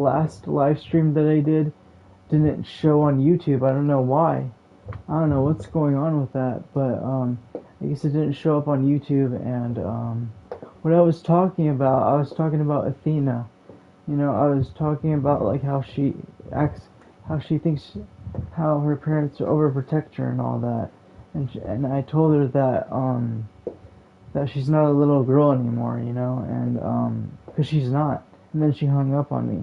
last live stream that I did didn't show on YouTube. I don't know why. I don't know what's going on with that, but I guess it didn't show up on YouTube. And what I was talking about Athena. You know, I was talking about like how she acts, how she thinks, how her parents overprotect her and all that. And I told her that she's not a little girl anymore, you know, and because she's not. And then she hung up on me.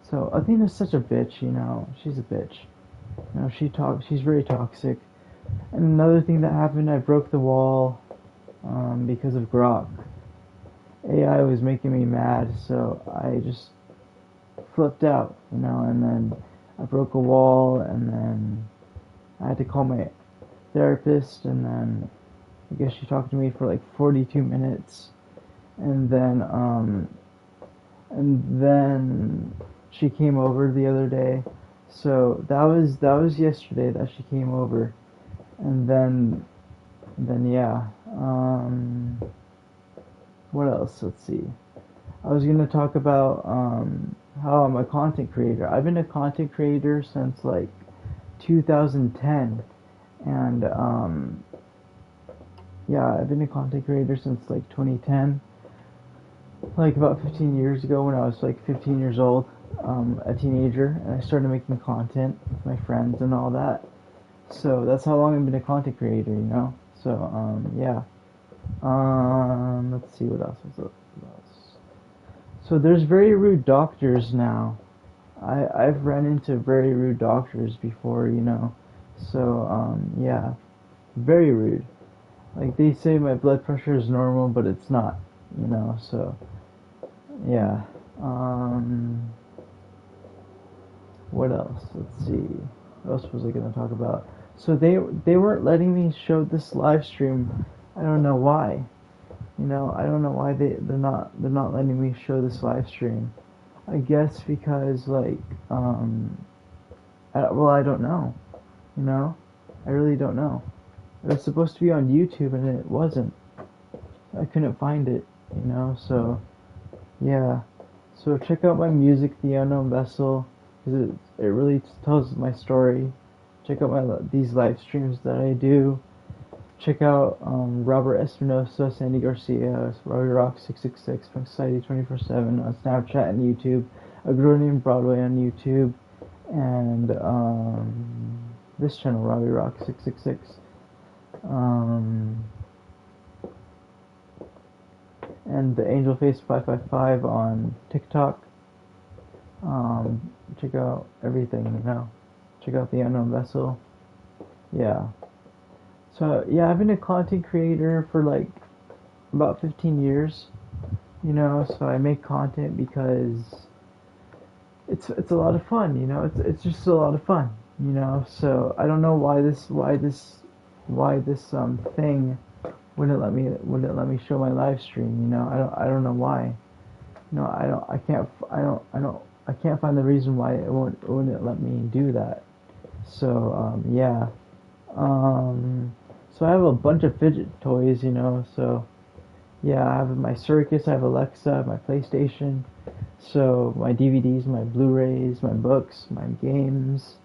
So Athena's such a bitch, you know. She's a bitch. You know, she's very toxic. And another thing that happened, I broke the wall because of Grok. AI was making me mad, so I just flipped out, you know, and then I broke a wall, and then I had to call my therapist, and then I guess she talked to me for like 42 minutes, and then she came over the other day. So that was yesterday that she came over, and then yeah. What else? Let's see. I was gonna talk about how I'm a content creator. I've been a content creator since like 2010, and yeah, I've been a content creator since like 2010, like about 15 years ago when I was like 15 years old, a teenager, and I started making content with my friends and all that. So that's how long I've been a content creator, you know. So yeah. Let's see what else. What else? So there's very rude doctors now. I've run into very rude doctors before, you know. So yeah, very rude. Like they say my blood pressure is normal, but it's not, you know. So yeah. Um, what else? Let's see. What else was I gonna talk about? So they weren't letting me show this live stream. I don't know why. You know, I don't know why they're not letting me show this live stream. I guess because like well, I don't know. You know, I really don't know. It was supposed to be on YouTube and it wasn't. I couldn't find it. You know, so yeah. So check out my music, The Unknown Vessel, because it really tells my story. Check out these live streams that I do. Check out Robert Espinosa, Sandy Garcia, Robbie Rock 666, Punk Society 24/7 on Snapchat and YouTube, A Girl Named Broadway on YouTube, and this channel, Robbie Rock 666, um, and the Angel Face 555 on TikTok. Check out everything, you know. Check out The Unknown Vessel. Yeah. So yeah, I've been a content creator for like about 15 years, you know. So I make content because it's a lot of fun, you know. It's just a lot of fun, you know. So I don't know why this thing wouldn't let me show my live stream, you know. I don't know why. No, I can't find the reason why it wouldn't let me do that. So yeah. So I have a bunch of fidget toys, you know. So yeah, I have my Circus, I have Alexa, I have my PlayStation, so my DVDs, my Blu-rays, my books, my games.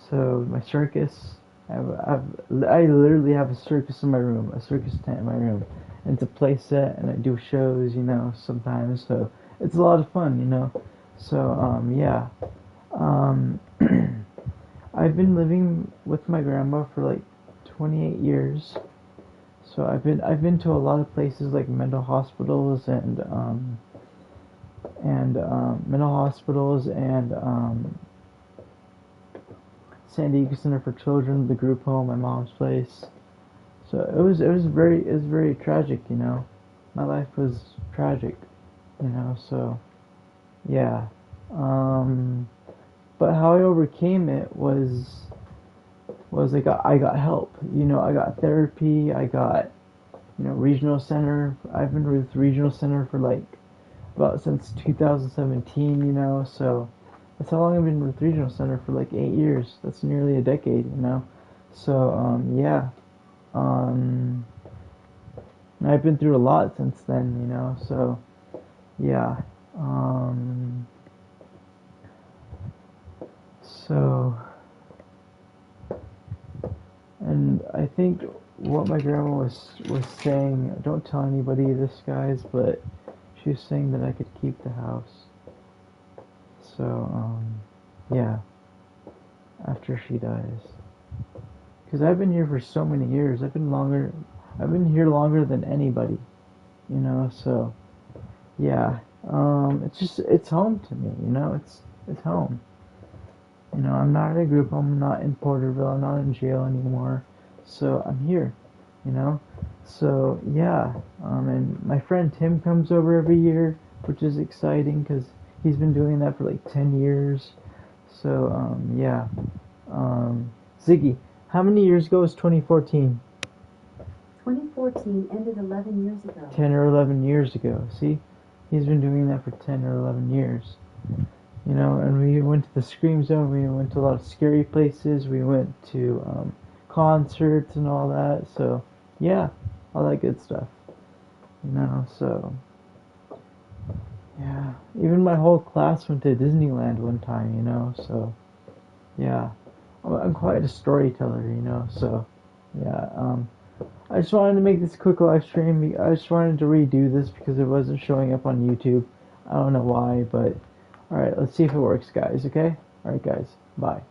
So my Circus, I literally have a circus in my room, a circus tent in my room, and it's a play set, and I do shows, you know, sometimes. So it's a lot of fun, you know. So yeah, um, I've been living with my grandma for like 28 years. So I've been to a lot of places like mental hospitals and mental hospitals and San Diego Center for Children, the group home, my mom's place. So it was very tragic, you know. My life was tragic, you know. So yeah, um, but how I overcame it was I got help. You know, I got therapy. I got, you know, regional center. I've been with regional center for like about since 2017. You know, so that's how long I've been with regional center for like 8 years. That's nearly a decade. You know, so yeah. Um, I've been through a lot since then. You know, so yeah. Um, So, and I think what my grandma was saying, don't tell anybody this, guys, but she was saying that I could keep the house. So, yeah, after she dies. Because I've been here for so many years. I've been here longer than anybody, you know, so, yeah. It's home to me, you know, it's home. You know, I'm not in a group home, I'm not in Porterville, I'm not in jail anymore. So I'm here, you know. So yeah, and my friend Tim comes over every year, which is exciting because he's been doing that for like 10 years. So yeah, Ziggy, how many years ago was 2014? 2014 ended 11 years ago. 10 or 11 years ago. See, he's been doing that for 10 or 11 years. You know, and we went to the Scream Zone, we went to a lot of scary places, we went to concerts and all that, so yeah, all that good stuff. You know, so yeah. Even my whole class went to Disneyland one time, you know, so yeah. I'm quite a storyteller, you know, so yeah. I just wanted to make this quick live stream. I just wanted to redo this because it wasn't showing up on YouTube. I don't know why, but alright, let's see if it works, guys, okay? Alright, guys, bye.